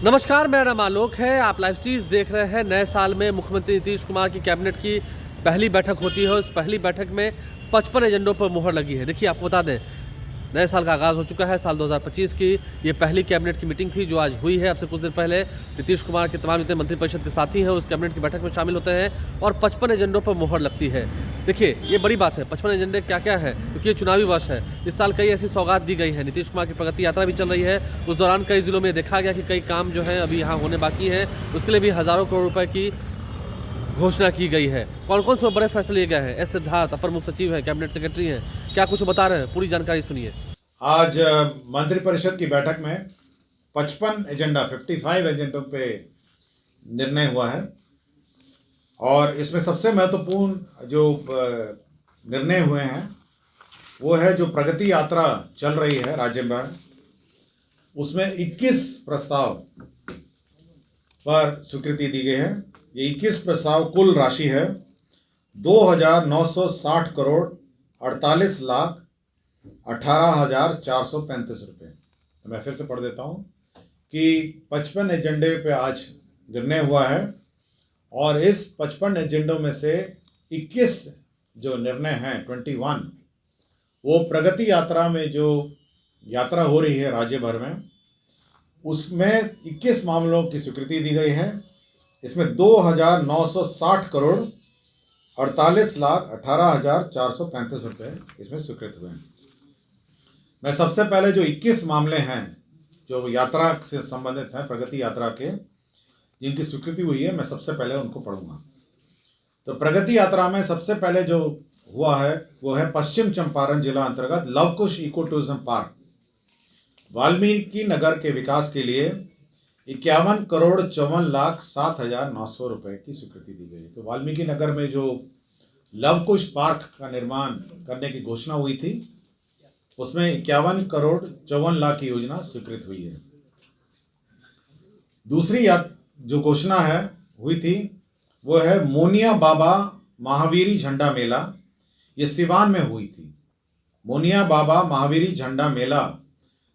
नमस्कार, मेरा नाम आलोक है। आप लाइव चीज़ देख रहे हैं। नए साल में मुख्यमंत्री नीतीश कुमार की कैबिनेट की पहली बैठक होती है। उस पहली बैठक में 55 एजेंडों पर मुहर लगी है। देखिए, आपको बता दें, नए साल का आगाज़ हो चुका है। साल 2025 की ये पहली कैबिनेट की मीटिंग थी जो आज हुई है। अब से कुछ दिन पहले नीतीश कुमार के तमाम जितने मंत्रिपरिषद के साथी हैं उस कैबिनेट की बैठक में शामिल होते हैं और 55 एजेंडों पर मुहर लगती है। देखिए, ये बड़ी बात है। 55 एजेंडे क्या-क्या है, क्योंकि ये चुनावी वर्ष है। इस साल कई ऐसी सौगात दी गई है। नीतीश कुमार की प्रगति यात्रा भी चल रही है। उस दौरान कई ज़िलों में देखा गया कि कई काम जो हैं अभी यहाँ होने बाकी हैं। उसके लिए भी हज़ारों करोड़ रुपए की घोषणा की गई है। कौन-कौन से बड़े फैसले लिए गए हैं? एस सिद्धार्थ अपर मुख्य सचिव हैं, कैबिनेट सेक्रेटरी हैं। क्या कुछ बता रहे हैं? पूरी जानकारी सुनिए। आज मंत्रिपरिषद की बैठक में 55 एजेंडों पे निर्णय हुआ है और इसमें सबसे महत्वपूर्ण जो निर्णय हुए हैं वो है जो प्रगति यात्रा चल रही है राज्य में, उसमें 21 प्रस्ताव पर स्वीकृति दी गई है। ये 21 प्रस्ताव कुल राशि है 2,960 करोड़ 48 लाख 18,435 रुपये। तो मैं फिर से पढ़ देता हूँ कि 55 एजेंडे पे आज निर्णय हुआ है और इस 55 एजेंडों में से 21 जो निर्णय हैं 21 वो प्रगति यात्रा में जो यात्रा हो रही है राज्य भर में, उसमें 21 मामलों की स्वीकृति दी गई है। इसमें 2,960 करोड़ 48 लाख 18,435 रुपये इसमें स्वीकृत हुए हैं। मैं सबसे पहले जो 21 मामले हैं जो यात्रा से संबंधित हैं, प्रगति यात्रा के जिनकी स्वीकृति हुई है, मैं सबसे पहले उनको पढ़ूंगा। तो प्रगति यात्रा में सबसे पहले जो हुआ है वो है पश्चिम चंपारण जिला अंतर्गत Luvkush eco tourism park Valmiki Nagar के विकास के लिए 51 करोड़ 54 लाख 7,900 रुपये की स्वीकृति दी गई। तो वाल्मीकि नगर में जो लवकुश पार्क का निर्माण करने की घोषणा हुई थी उसमें 51 करोड़ 54 लाख की योजना स्वीकृत हुई है। दूसरी जो घोषणा है हुई थी वो है मोनिया बाबा महावीरी झंडा मेला। ये सिवान में हुई थी। मोनिया बाबा महावीरी झंडा मेला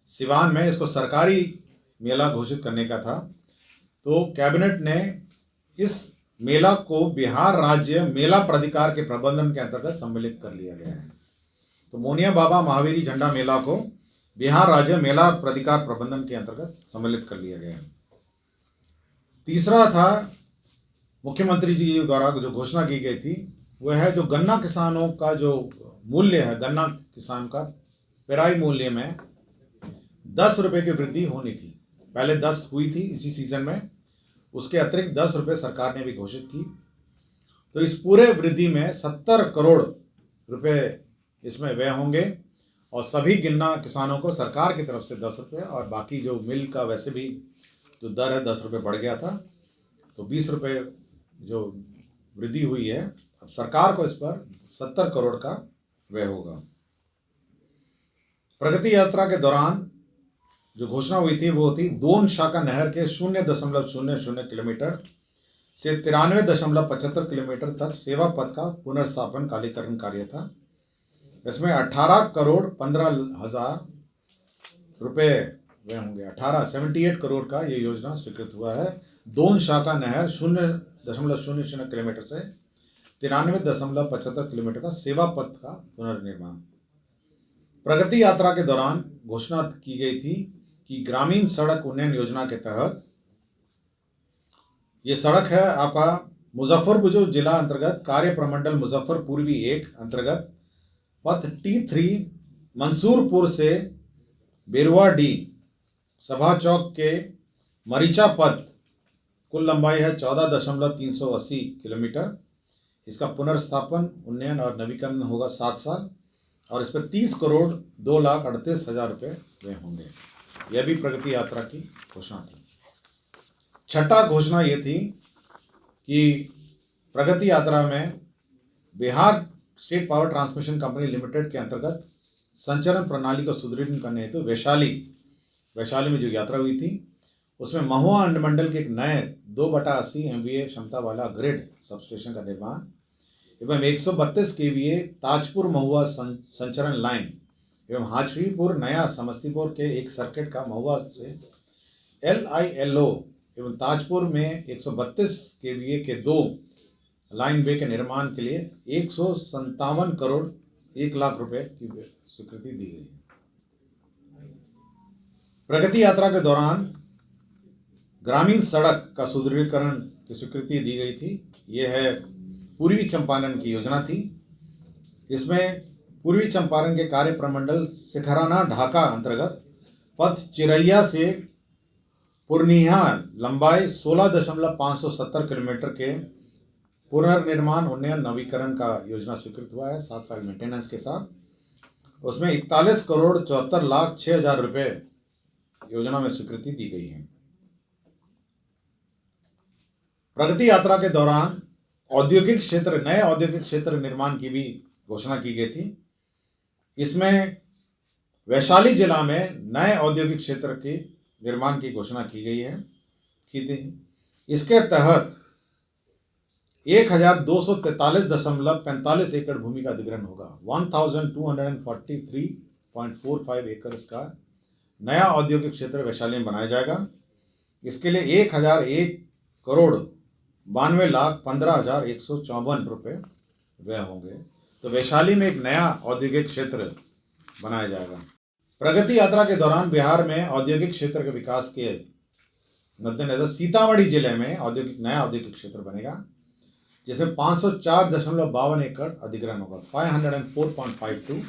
सिवान में, इसको सरकारी मेला घोषित करने का था। तो कैबिनेट ने इस मेला को बिहार राज्य मेला प्राधिकार के प्रबंधन के अंतर्गत सम्मिलित कर लिया गया है। तो मोनिया बाबा महावीरी झंडा मेला को बिहार राज्य मेला प्राधिकार प्रबंधन के अंतर्गत सम्मिलित कर लिया गया है। तीसरा था मुख्यमंत्री जी द्वारा जो घोषणा की गई थी वह है जो गन्ना किसानों का जो मूल्य है, गन्ना किसान का पेराई मूल्य में 10 रुपये की वृद्धि होनी थी। पहले 10 हुई थी इसी सीजन में, उसके अतिरिक्त 10 रुपये सरकार ने भी घोषित की। तो इस पूरे वृद्धि में 70 करोड़ रुपये इसमें व्यय होंगे और सभी गन्ना किसानों को सरकार की तरफ से 10 रुपये और बाकी जो मिल का वैसे भी जो दर है 10 रुपये बढ़ गया था, तो 20 रुपये जो वृद्धि हुई है, अब सरकार को इस पर 70 करोड़ का व्यय होगा। प्रगति यात्रा के दौरान जो घोषणा हुई थी वो थी दोन शाखा नहर के 0.00 किलोमीटर से 93.75 किलोमीटर तक सेवा पथ का पुनर्स्थापन कालीकरण कार्य था। इसमें 18 करोड़ 15,000 रुपये वे होंगे। 78 करोड़ का ये योजना स्वीकृत हुआ है। दोन शाखा नहर 0.00 किलोमीटर से 93.75 किलोमीटर का सेवा पथ का पुनर्निर्माण। प्रगति यात्रा के दौरान घोषणा की गई थी कि ग्रामीण सड़क उन्नयन योजना के तहत ये सड़क है आपका मुजफ्फरपुर जो जिला अंतर्गत कार्य प्रमंडल मुजफ्फर पूर्वी 1 अंतर्गत पथ T3 मंसूरपुर से बेरुआ डी सभा चौक के मरीचा पथ, कुल लंबाई है 14.380 किलोमीटर। इसका पुनर्स्थापन, उन्नयन और नवीकरण होगा 7 साल और इस पर 30 करोड़ 2,38,000 रुपये व्यय होंगे। यह भी प्रगति यात्रा की घोषणा थी। छठा घोषणा ये थी कि प्रगति यात्रा में Bihar state power transmission company limited के अंतर्गत संचरण प्रणाली को सुदृढ़ करने हेतु वैशाली में जो यात्रा हुई थी उसमें महुआ अंडमंडल के एक नए 2/80 MVA क्षमता वाला ग्रिड सबस्टेशन का निर्माण एवं 132 KVA ताजपुर महुआ संचरण लाइन एवं हाजरीपुर नया समस्तीपुर के एक सर्किट का महुआ से LILO एवं ताजपुर में 132 केवीए के 2 लाइन वे के निर्माण के लिए 157 करोड़ 1 लाख रुपए की स्वीकृति दी गई है। प्रगति यात्रा के दौरान ग्रामीण सड़क का सुदृढ़ीकरण की स्वीकृति दी गई थी। ये है पूर्वी चंपारण की योजना थी। इसमें पूर्वी चंपारण के कार्य प्रमंडल सिखराना ढाका अंतर्गत पथ चिरैया से पूर्णिया लंबाई 16.570 किलोमीटर के पुनर्निर्माण उन्नयन नवीकरण का योजना स्वीकृत हुआ है 7 साल मेंटेनेंस के साथ। उसमें 41 करोड़ 74 लाख 6 हजार रुपये योजना में स्वीकृति दी गई है। प्रगति यात्रा के दौरान नए औद्योगिक क्षेत्र निर्माण की भी घोषणा की गई थी। इसमें वैशाली जिला में नए औद्योगिक क्षेत्र के निर्माण की घोषणा की गई है इसके तहत 1243.45 एकड़ भूमि का अधिग्रहण होगा। 1243.45 एकड़ का नया औद्योगिक क्षेत्र वैशाली में बनाया जाएगा। इसके लिए 1001 करोड़ 92 लाख 15,154 रुपये व्यय होंगे। तो वैशाली में एक नया औद्योगिक क्षेत्र बनाया जाएगा। प्रगति यात्रा के दौरान बिहार में औद्योगिक क्षेत्र के विकास के मद्देनजर सीतामढ़ी जिले में नया औद्योगिक क्षेत्र बनेगा, जिसमें 504.52 एकड़ अधिग्रहण होगा 504.52।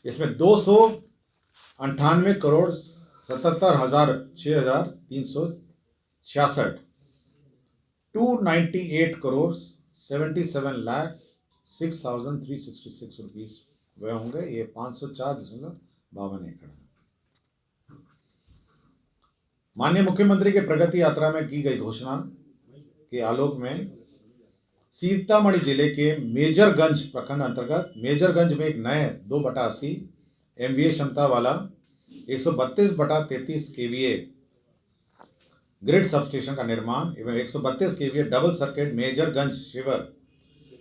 इसमें 298 करोड़ 77,006,366 298 करोड़ 77 लाख 6,366 रुपीज वह होंगे। ये 504.52 एकड़ है। माननीय मुख्यमंत्री के प्रगति यात्रा में की गई घोषणा के आलोक में सीतामढ़ी जिले के मेजरगंज प्रखंड अंतर्गत मेजरगंज में एक नए 2/80 MVA क्षमता वाला 132/33 KVA ग्रिड सबस्टेशन का निर्माण एवं 132 KVA डबल सर्किट मेजरगंज शिवर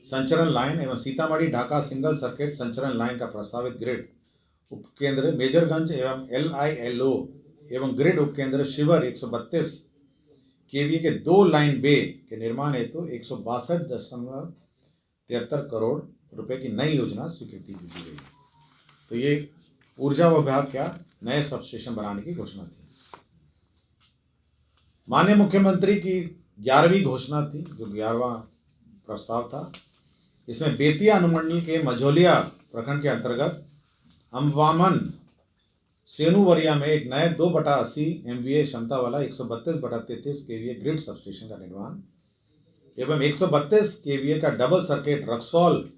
संचरण लाइन एवं सीतामढ़ी ढाका सिंगल सर्किट संचरण लाइन का प्रस्तावित ग्रिड उपकेंद्र मेजरगंज एवं LILO एवं ग्रिड उपकेंद्र शिवर 132 KVA के 2 लाइन बे के निर्माण हेतु 162.73 करोड़ रुपए की नई योजना स्वीकृति दी गई। तो ये ऊर्जा विभाग का नए सबस्टेशन बनाने की घोषणा थी। माननीय मुख्यमंत्री की 11वीं घोषणा थी, जो 11वां प्रस्ताव था। इसमें बेतिया अनुमंडल के मझौलिया प्रखंड के अंतर्गत अम्बामन सेनुवरिया में एक नए 2/80 MVA क्षमता वाला 132/33 KVA ग्रिड सबस्टेशन का निर्माण एवं 132 KVA का डबल सर्किट रक्सौल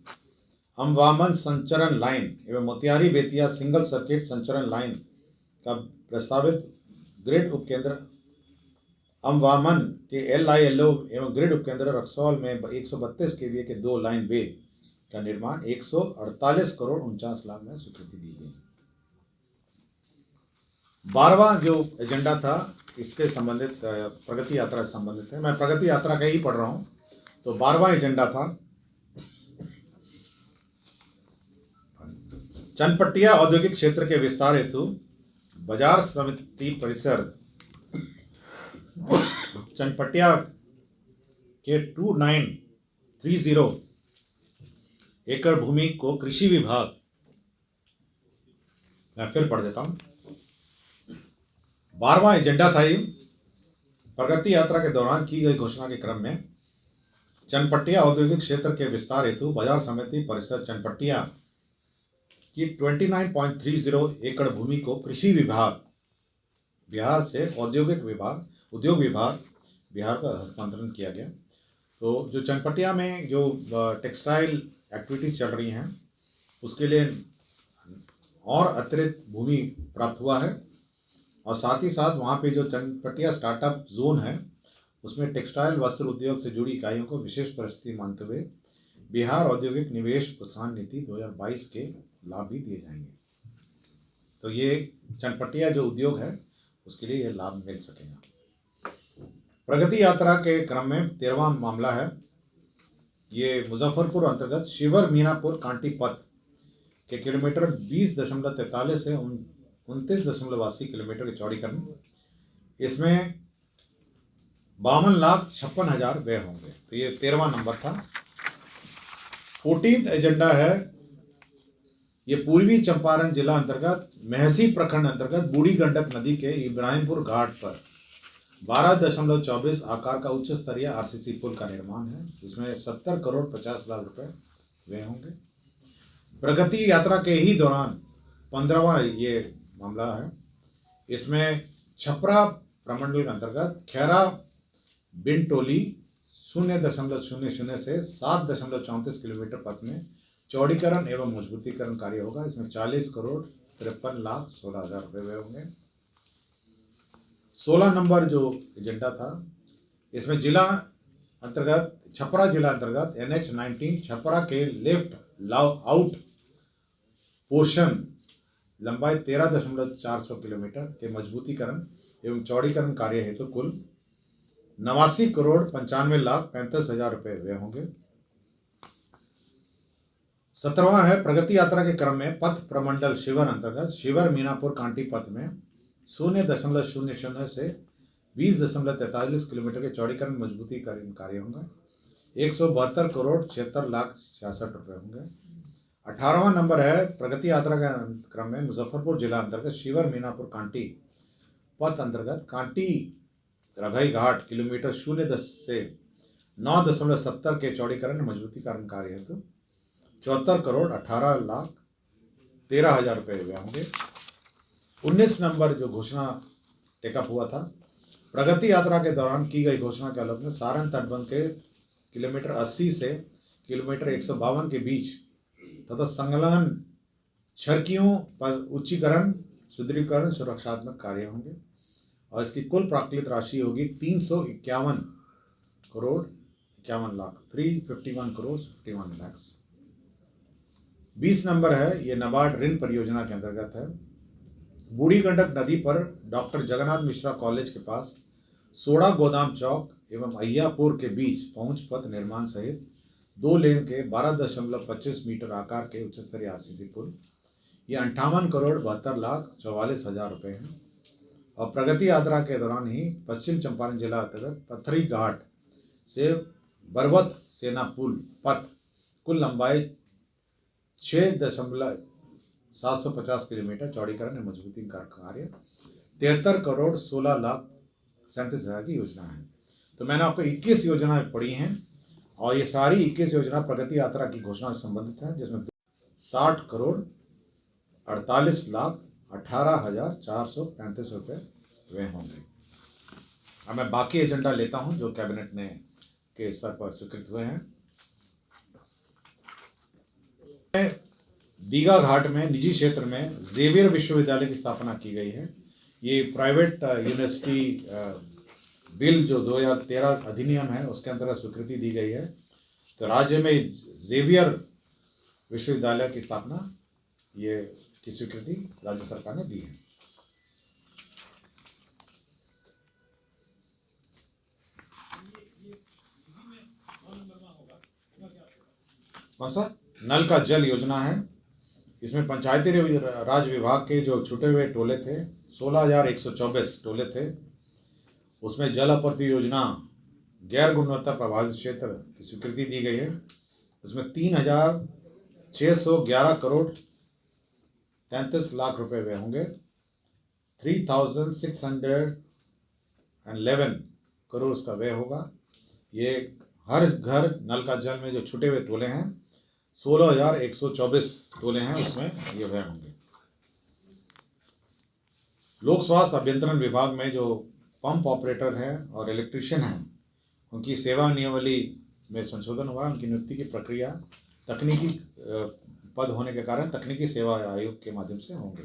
अम्बामन संचरण लाइन एवं मोतिहारी बेतिया सिंगल सर्किट संचरण लाइन का प्रस्तावित ग्रिड उपकेंद्र अम्बामन के LILO एवं ग्रिड उपकेंद्र रक्सौल में 132 KVA के 2 लाइन बे का निर्माण 148 करोड़ 49 लाख में स्वीकृति दी गई। 12वां जो एजेंडा था इसके संबंधित प्रगति यात्रा से संबंधित है। मैं प्रगति यात्रा का ही पढ़ रहा हूं। तो 12वां एजेंडा था चनपटिया औद्योगिक क्षेत्र के विस्तार हेतु बाजार समिति परिसर चनपटिया के 2930 एकड़ भूमि को कृषि विभाग, मैं फिर पढ़ देता हूं। 12वां एजेंडा था ये। प्रगति यात्रा के दौरान की गई घोषणा के क्रम में चनपटिया औद्योगिक क्षेत्र के विस्तार हेतु बाजार समिति परिसर चनपटिया की 29.30 एकड़ भूमि को कृषि विभाग बिहार से उद्योग विभाग बिहार का हस्तांतरण किया गया। तो जो चनपटिया में जो टेक्सटाइल एक्टिविटीज़ चल रही हैं उसके लिए और अतिरिक्त भूमि प्राप्त हुआ है और साथ ही साथ वहाँ पे जो चनपटिया स्टार्टअप जोन है उसमें टेक्सटाइल वस्त्र उद्योग से जुड़ी इकाइयों को विशेष परिस्थिति मानते हुए बिहार औद्योगिक निवेश प्रोत्साहन नीति 2022 के लाभ भी दिए जाएंगे। तो ये चनपटिया जो उद्योग है उसके लिए यह लाभ मिल सकेगा। प्रगति यात्रा के क्रम में 13वां मामला है। ये मुजफ्फरपुर अंतर्गत शिवर मीनापुर कांटी पथ के किलोमीटर 20.43 से 29.80 किलोमीटर के चौड़ीकरण इसमें 52,56,000 व्यय होंगे। तो ये 13वां नंबर था। 14th एजेंडा है, ये पूर्वी चंपारण जिला अंतर्गत महसी प्रखंड अंतर्गत बूढ़ी गंडक नदी के इब्राहिमपुर घाट पर 12.24 आकार का उच्च स्तरीय आरसीसी पुल का निर्माण है। इसमें 70 करोड़ 50 लाख रुपए व्यय होंगे। प्रगति यात्रा के ही दौरान 15वां ये मामला है। इसमें छपरा प्रमंडल के अंतर्गत खैरा बिन टोली 0.00 से 7.34 किलोमीटर पथ में चौड़ीकरण एवं मजबूतीकरण कार्य होगा। इसमें 40 करोड़ 53,16,000 रुपये व्यय होंगे। 16 नंबर जो एजेंडा था, इसमें जिला अंतर्गत छपरा जिला अंतर्गत NH-19 छपरा के लेफ्ट आउट पोर्शन लंबाई 13.400 किलोमीटर के मजबूतीकरण एवं चौड़ीकरण कार्य हेतु कुल 89 करोड़ 95,35,000 रुपये व्यय होंगे। 17वां है, प्रगति यात्रा के क्रम में पथ प्रमंडल शिवर अंतर्गत शिवर मीनापुर कांटी पथ में 0.00 से 20.43 किलोमीटर के चौड़ीकरण मजबूतीकरण कार्य होंगे। 172 करोड़ 76,66,000 रुपये होंगे। 18वां नंबर है, प्रगति यात्रा के क्रम में मुजफ्फरपुर जिला अंतर्गत शिवर मीनापुर कांटी पथ अंतर्गत कांटी रघई घाट किलोमीटर 0 से 9.70 के चौड़ीकरण मजबूतीकरण कार्य हेतु 74 करोड़ 18,13,000 रुपये व्यय होंगे। 19 नंबर जो घोषणा टेकअप हुआ था, प्रगति यात्रा के दौरान की गई घोषणा के आलोक में सारण तटबंध के किलोमीटर 80 से किलोमीटर 152 के बीच तथा संलग्न छरकियों पर उच्चीकरण सुदृढ़ीकरण सुरक्षात्मक कार्य होंगे और इसकी कुल प्राकृतिक राशि होगी 351 करोड़ 51 लाख 351 करोड़ 51 लाख। 20 नंबर है, ये नाबार्ड ऋण परियोजना के अंतर्गत है। बूढ़ी गंडक नदी पर डॉक्टर जगन्नाथ मिश्रा कॉलेज के पास सोड़ा गोदाम चौक एवं अय्यापुर के बीच पहुंच पथ निर्माण सहित 2 लेन के 12.25 मीटर आकार के उच्च स्तरीय आरसीसी पुल, ये 58 करोड़ 72 लाख 44,000 रुपये हैं। और प्रगति यात्रा के दौरान ही पश्चिम चंपारण जिला अंतर्गत पथरी घाट से बरवत सेना पुल पथ कुल लंबाई 6.750 किलोमीटर चौड़ीकरण मजबूती का कार्य 73 करोड़ 16 लाख 37,000 की योजना है। तो मैंने आपको 21 योजनाएं पढ़ी हैं और ये सारी 21 योजना प्रगति यात्रा की घोषणा से संबंधित है, जिसमें 60 करोड़ 48 लाख 18,435 रुपये व्यय होंगे। अब मैं बाकी एजेंडा लेता हूं जो कैबिनेट ने के स्तर पर स्वीकृत हुए हैं। दीघा घाट में निजी क्षेत्र में जेवियर विश्वविद्यालय की स्थापना की गई है। ये प्राइवेट यूनिवर्सिटी बिल जो 2013 अधिनियम है उसके अंतर्गत स्वीकृति दी गई है। तो राज्य में जेवियर विश्वविद्यालय की स्थापना ये की स्वीकृति राज्य सरकार ने दी है। कौन सा नल का जल योजना है, इसमें पंचायती राज विभाग के जो छूटे हुए टोले थे 16,124 टोले थे, उसमें जल आपूर्ति योजना गैर गुणवत्ता प्रभावित क्षेत्र की स्वीकृति दी गई है। उसमें 3,611 करोड़ 33 लाख रुपए व्यय होंगे। 3,611 करोड़ उसका व्यय होगा। ये हर घर नल का जल में जो छूटे हुए टोले हैं 16,124 टोले हैं, उसमें ये व्यय होंगे। लोक स्वास्थ्य अभियंत्रण विभाग में जो पंप ऑपरेटर है और इलेक्ट्रीशियन हैं, उनकी सेवा नियमावली में संशोधन हुआ। उनकी नियुक्ति की प्रक्रिया तकनीकी पद होने के कारण तकनीकी सेवा आयोग के माध्यम से होंगे।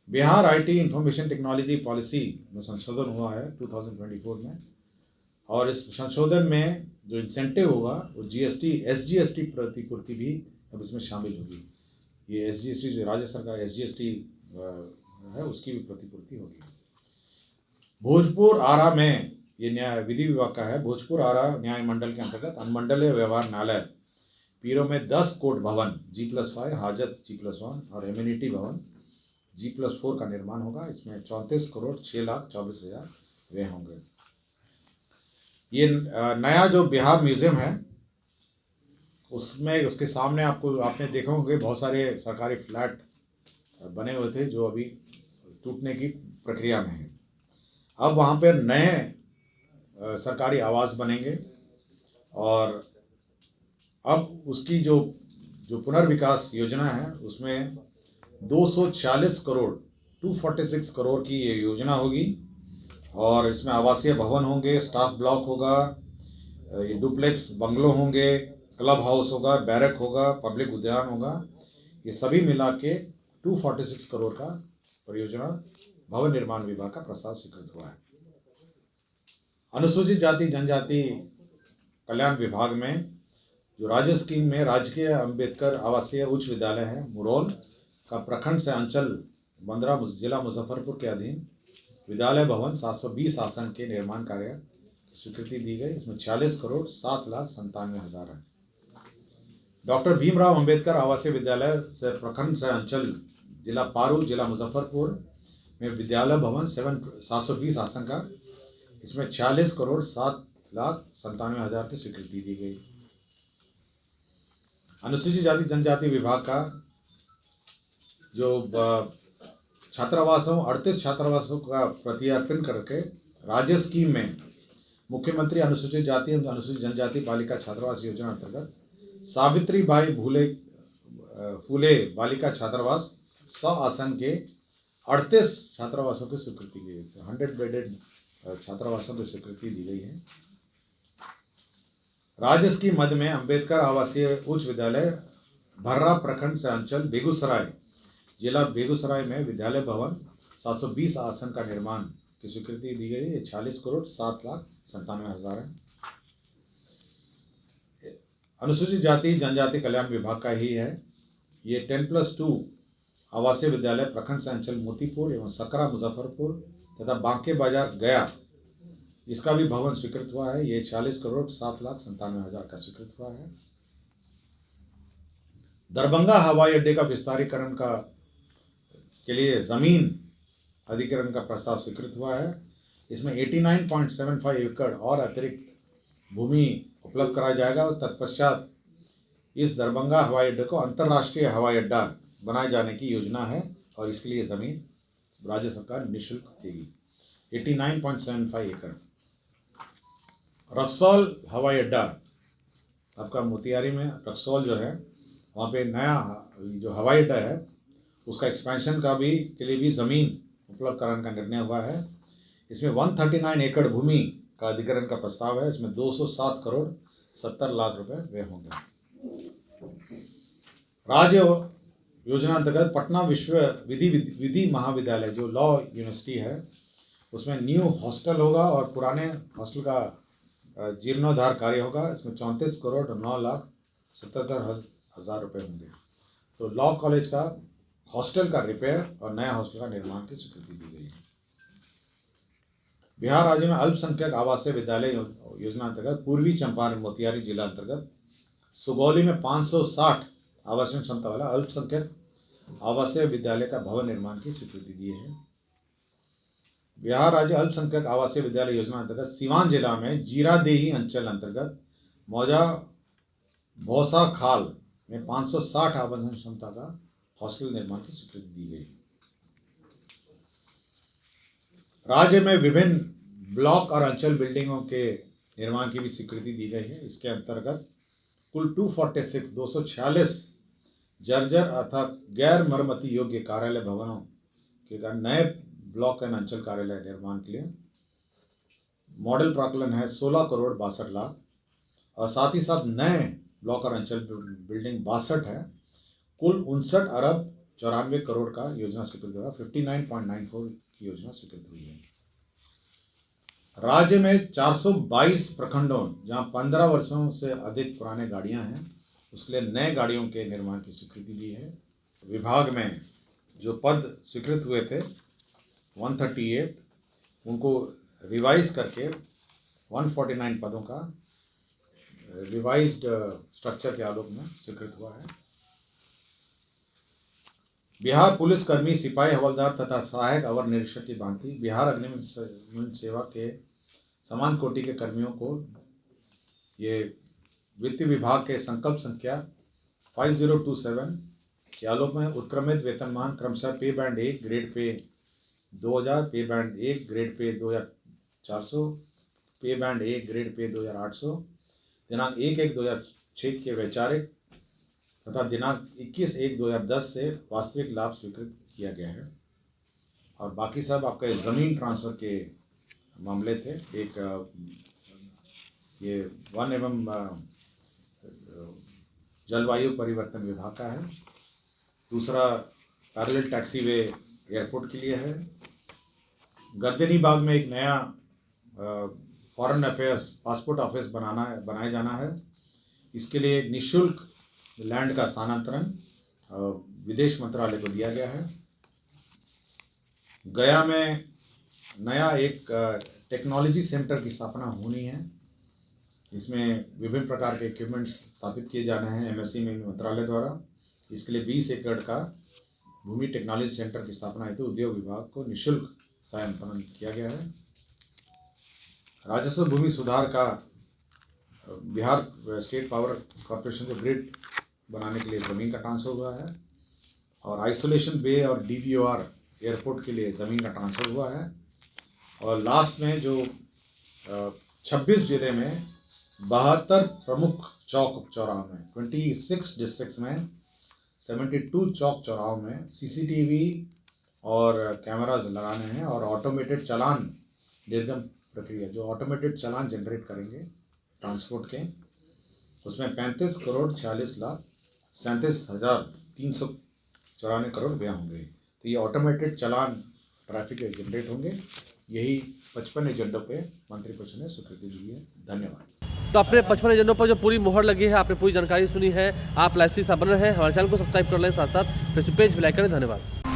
Bihar IT information technology policy में संशोधन हुआ है 2024 में, और इस संशोधन में जो इंसेंटिव होगा वो जीएसटी एसजीएसटी प्रतिपूर्ति भी अब इसमें शामिल होगी। ये एसजीएसटी जो राज्य सरकार एसजीएसटी है उसकी भी प्रतिपूर्ति होगी। भोजपुर आरा में ये न्याय विधि विभाग का है। भोजपुर आरा न्याय मंडल के अंतर्गत अनुमंडलीय व्यवहार न्यायालय पीरो में 10 कोर्ट भवन G+5 हाजत G+1 और एम्यूनिटी भवन G+4 का निर्माण होगा। इसमें 34,06,24,000 व्यय होंगे। ये नया जो बिहार म्यूजियम है उसमें उसके सामने आपने देखा होंगे बहुत सारे सरकारी फ्लैट बने हुए थे जो अभी टूटने की प्रक्रिया में है। अब वहाँ पर नए सरकारी आवास बनेंगे और अब उसकी जो पुनर्विकास योजना है उसमें 246 करोड़ 246 करोड़ की ये योजना होगी और इसमें आवासीय भवन होंगे, स्टाफ ब्लॉक होगा, ये डुप्लेक्स बंगलो होंगे, क्लब हाउस होगा, बैरक होगा, पब्लिक उद्यान होगा। ये सभी मिला के 246 करोड़ का परियोजना भवन निर्माण विभाग का प्रस्ताव स्वीकृत हुआ है। अनुसूचित जाति जनजाति कल्याण विभाग में जो राज्य स्कीम में राजकीय अंबेडकर आवासीय उच्च विद्यालय है मुरौल का प्रखंड से अंचल 15 जिला मुजफ्फरपुर के अधीन विद्यालय भवन 720 आसन के निर्माण कार्य की स्वीकृति दी गई। इसमें 46,07,97,000 है। डॉक्टर भीमराव अंबेडकर आवासीय विद्यालय से प्रखंड से अंचल जिला पारू जिला मुजफ्फरपुर में विद्यालय भवन 720 आसन का, इसमें 46,07,97,000 की स्वीकृति दी गई। अनुसूचित जाति जनजाति विभाग का जो छात्रावासों 38 छात्रावासों का प्रत्यर्पण करके राज्य स्कीम में मुख्यमंत्री अनुसूचित जाति एवं अनुसूचित जनजाति बालिका छात्रावास योजना अंतर्गत सावित्रीबाई फूले बालिका छात्रावास 100 आसन के 38 छात्रावासों की स्वीकृति दी गई। 100 बेडेड छात्रावासों की स्वीकृति दी गई है। राज्य स्कीम मध्य में अंबेडकर आवासीय उच्च विद्यालय भर्रा प्रखंड से अंचल बेगूसराय जिला बेगूसराय में विद्यालय भवन 720 आसन का निर्माण की स्वीकृति दी गई। ये 40,07,97,000 है। अनुसूचित जाति जनजाति कल्याण विभाग का ही है। ये 10+2 आवासीय विद्यालय प्रखंड से अंचल मोतीपुर एवं सकरा मुजफ्फरपुर तथा बांके बाजार गया, इसका भी भवन स्वीकृत हुआ है। ये 40,07,97,000 का स्वीकृत हुआ है। दरभंगा हवाई अड्डे का विस्तारीकरण के लिए जमीन अधिग्रहण का प्रस्ताव स्वीकृत हुआ है। इसमें 89.75 एकड़ और अतिरिक्त भूमि उपलब्ध कराया जाएगा और तत्पश्चात इस दरभंगा हवाई अड्डे को अंतर्राष्ट्रीय हवाई अड्डा बनाए जाने की योजना है और इसके लिए ज़मीन राज्य सरकार निःशुल्क देगी। 89.75 एकड़। रक्सौल हवाई अड्डा आपका मोतिहारी में रक्सौल जो है वहाँ पे नया जो हवाई अड्डा है उसका एक्सपेंशन के लिए भी ज़मीन उपलब्ध कराने का निर्णय हुआ है। इसमें 139 एकड़ भूमि का अधिग्रहण का प्रस्ताव है। इसमें 207 करोड़ 70 लाख रुपए व्यय होंगे। राज्य योजना अंतर्गत पटना विश्व विधि महाविद्यालय जो लॉ यूनिवर्सिटी है उसमें न्यू हॉस्टल होगा और पुराने हॉस्टल का जीर्णोद्धार कार्य होगा। इसमें 34 करोड़ 9,77,000 रुपये होंगे। तो लॉ कॉलेज का हॉस्टल का रिपेयर और नया हॉस्टल का निर्माण की स्वीकृति दी गई है। बिहार राज्य में अल्पसंख्यक आवासीय विद्यालय योजना अंतर्गत पूर्वी चंपारण मोतिहारी जिला अंतर्गत सुगौली में 560 आवासीय क्षमता वाला अल्पसंख्यक आवासीय विद्यालय का भवन निर्माण की स्वीकृति दी है। बिहार राज्य अल्पसंख्यक आवासीय विद्यालय योजना अंतर्गत सीवान जिला में जीरादेही अंचल अंतर्गत मौजा भौसा खाल में 560 आवासीय क्षमता का हॉस्टल निर्माण की स्वीकृति दी गई। राज्य में विभिन्न ब्लॉक और अंचल बिल्डिंगों के निर्माण की भी स्वीकृति दी गई है। इसके अंतर्गत कुल 246 जर्जर अर्थात गैर मरम्मती योग्य कार्यालय भवनों के नए ब्लॉक एंड अंचल कार्यालय निर्माण के लिए मॉडल प्राकलन है 16 करोड़ 62 लाख और साथ ही साथ नए ब्लॉक और अंचल बिल्डिंग 62 है। कुल 59 अरब 94 करोड़ का योजना स्वीकृत हुआ। 59.94 की योजना स्वीकृत हुई है। राज्य में 422 प्रखंडों जहां 15 वर्षों से अधिक पुराने गाड़ियां हैं उसके लिए नए गाड़ियों के निर्माण की स्वीकृति दी है। विभाग में जो पद स्वीकृत हुए थे 138 उनको रिवाइज करके 149 पदों का रिवाइज्ड स्ट्रक्चर के आलोक में स्वीकृत हुआ है। बिहार पुलिसकर्मी सिपाही हवलदार तथा सहायक अवर निरीक्षक की भांति बिहार अग्निशमन सेवा के समान कोटि के कर्मियों को ये वित्त विभाग के संकल्प संख्या 5027 के आलोक में उत्क्रमित वेतनमान क्रमशः पे बैंड 1 ग्रेड पे 2000, पे बैंड 1 ग्रेड पे 2400, पे बैंड 1 ग्रेड पे 2800 दिनांक 1/1/2006 के वैचारिक तथा दिनांक 21/1/2010 से वास्तविक लाभ स्वीकृत किया गया है। और बाकी सब आपके ज़मीन ट्रांसफ़र के मामले थे। एक ये वन एवं जलवायु परिवर्तन विभाग का है, दूसरा पैरेलल टैक्सीवे एयरपोर्ट के लिए है, गर्दनी बाग में एक नया फॉरेन अफेयर्स पासपोर्ट ऑफिस बनाया जाना है। इसके लिए निःशुल्क लैंड का स्थानांतरण विदेश मंत्रालय को दिया गया है। गया में नया एक टेक्नोलॉजी सेंटर की स्थापना होनी है। इसमें विभिन्न प्रकार के इक्विपमेंट्स स्थापित किए जाने हैं एमएससी में मंत्रालय द्वारा। इसके लिए 20 एकड़ का भूमि टेक्नोलॉजी सेंटर की स्थापना हेतु उद्योग विभाग को निःशुल्क स्थानांतरण किया गया है। राजस्व भूमि सुधार का बिहार स्टेट पावर कॉरपोरेशन को ग्रिड बनाने के लिए ज़मीन का ट्रांसफ़र हुआ है। और आइसोलेशन बे और DBOR एयरपोर्ट के लिए ज़मीन का ट्रांसफ़र हुआ है। और लास्ट में जो 26 जिले में 72 प्रमुख चौक चौराहों में 26 डिस्ट्रिक्ट्स में 72 चौक चौराहों में CCTV और कैमराज लगाने हैं। और ऑटोमेटेड चालान निर्गम प्रक्रिया, जो ऑटोमेटेड चालान जनरेट करेंगे ट्रांसपोर्ट के, उसमें 35,46,37,394 करोड़ व्यय होंगे। तो ये ऑटोमेटेड चालान ट्रैफिक जनरेट होंगे। यही 55 एजेंडों पे मंत्रिपरिषद ने स्वीकृति दी है। धन्यवाद। तो अपने 55 एजेंडों पर जो पूरी मुहर लगी है, आपने पूरी जानकारी सुनी है। आप लाइव से बन रहे हैं, हमारे चैनल को सब्सक्राइब कर लें, साथ साथ फेसबुक पेज भी लाइक करें। धन्यवाद।